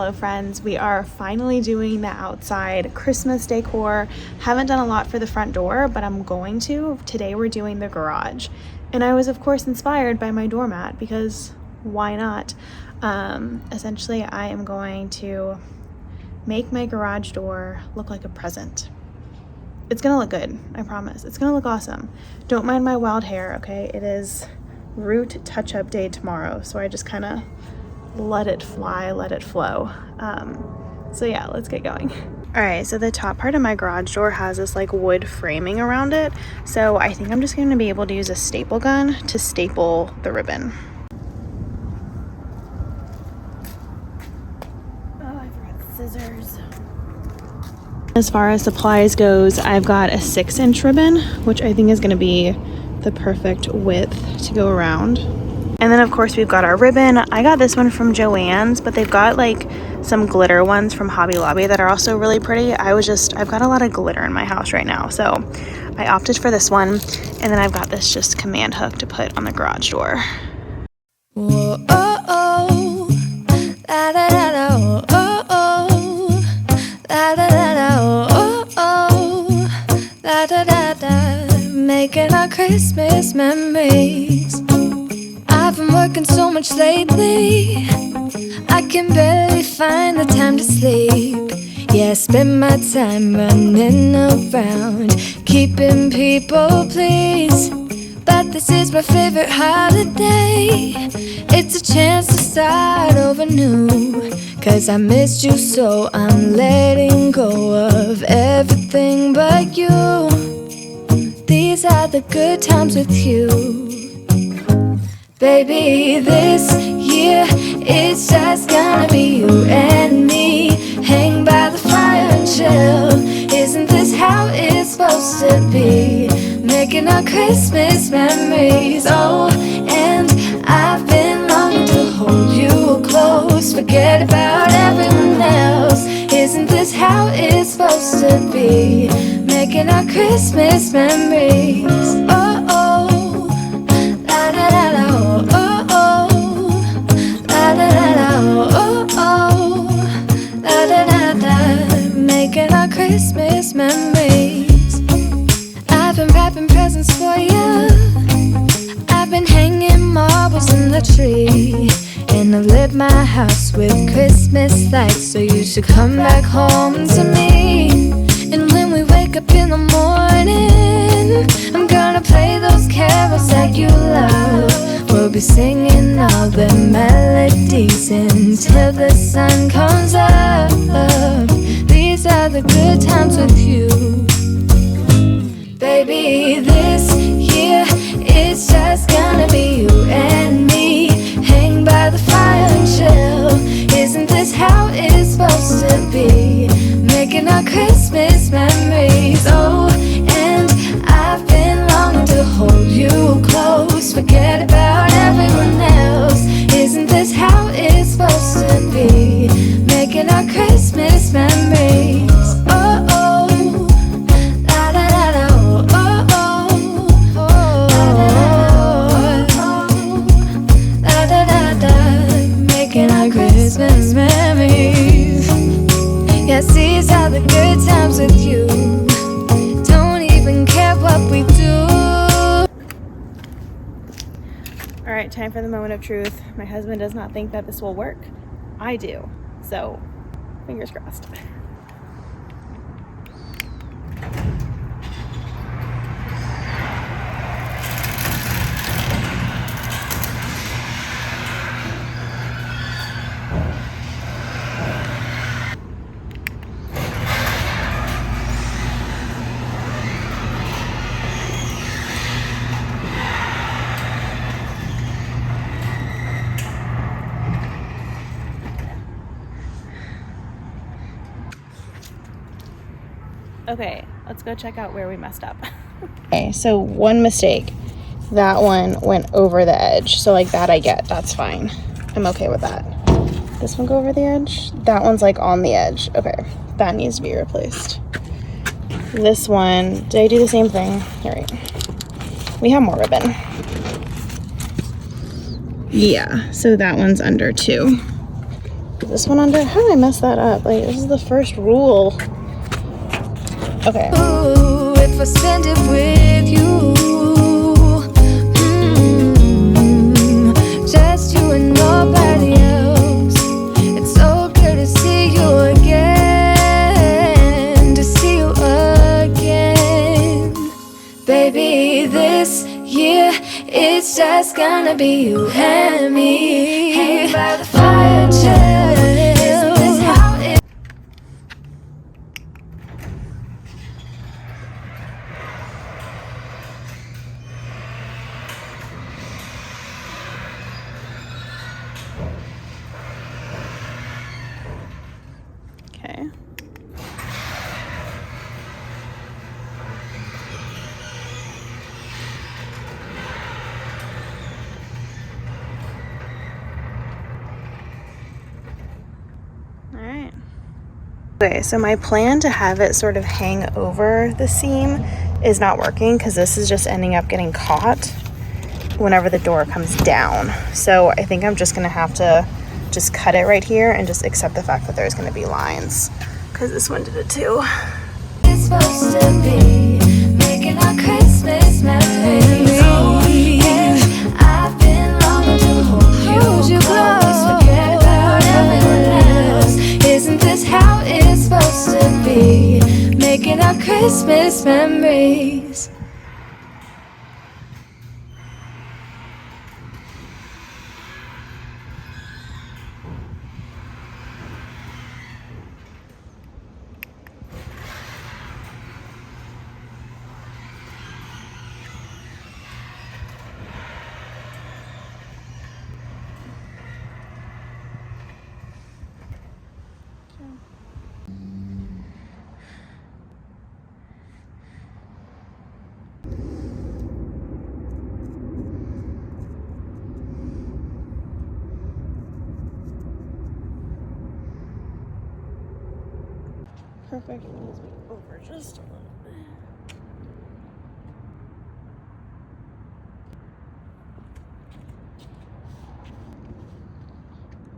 Hello friends, we are finally doing the outside Christmas decor. Haven't done a lot for the front door, but I'm going to. Today we're doing the garage. And I was of course inspired by my doormat because why not? Essentially I am going to make my garage door look like a present. It's gonna look good, I promise. It's gonna look awesome. Don't mind my wild hair, okay? It is root touch-up day tomorrow, so I just kind of let it fly, let it flow. So yeah, let's get going. All right, so the top part of my garage door has this like wood framing around it. So I think I'm just gonna be able to use a staple gun to staple the ribbon. Oh, I forgot the scissors. As far as supplies goes, I've got a 6-inch ribbon, which I think is gonna be the perfect width to go around. And then of course we've got our ribbon. I got this one from Joann's, but they've got like some glitter ones from Hobby Lobby that are also really pretty. I've got a lot of glitter in my house right now, so I opted for this one. And then I've got this just command hook to put on the garage door. Whoa, oh, oh. Da, da, da, da, oh, oh. Da, da, da, da, oh, oh. Da, da, da, da. Making our Christmas memories. I've been working so much lately, I can barely find the time to sleep. Yeah, I spend my time running around, keeping people pleased. But this is my favorite holiday. It's a chance to start over new. Cause I missed you, so I'm letting go of everything but you. These are the good times with you. Baby, this year it's just gonna be you and me. Hang by the fire and chill. Isn't this how it's supposed to be? Making our Christmas memories. Oh, and I've been longing to hold you close. Forget about everyone else. Isn't this how it's supposed to be? Making our Christmas memories. Oh, oh. La da da da. Making our Christmas memories. I've been wrapping presents for you. I've been hanging marbles in the tree. And I've lit my house with Christmas lights. So you should come back home to me. And when we wake up in the morning, I'm gonna play those carols that you love. We'll be singing all the melodies until the sun comes up. These are the good times with you. Baby, this year it's just gonna be you and me. Hang by the fire and chill. Isn't this how it's supposed to be? Making our Christmas memories. Oh, and I've been longing to hold you close. Forget about everyone else. Isn't this how it's supposed to be? Making our Christmas memories. Oh, oh. La da da da. Oh, oh. Oh, la da da da. Making our Christmas memories. Yes, these are the good times with you. Don't even care what we do. Alright, time for the moment of truth. My husband does not think that this will work. I do. So, fingers crossed. Okay, let's go check out where we messed up. Okay, so one mistake. That one went over the edge. So like that I get, that's fine. I'm okay with that. This one go over the edge? That one's like on the edge. Okay, that needs to be replaced. This one, did I do the same thing? All right, we have more ribbon. Yeah, so that one's under 2. Is this one under? How did I mess that up? Like, this is the first rule. Okay. Ooh, if I spend it with you, just you and nobody else. It's so good to see you again, to see you again. Baby, this year it's just gonna be you and me, hanging by the fire chill. Isn't this how it Okay. All right. Okay, so my plan to have it sort of hang over the seam is not working because this is just ending up getting caught whenever the door comes down. So I think I'm just gonna have to just cut it right here and just accept the fact that there's gonna be lines, because this one did it too. it's supposed to be, making our Christmas memories. Oh, yeah, I've been longing to hold you close, forget about everyone else. Isn't this how it's supposed to be, making our Christmas memories? Perfect. It needs to be over just a little.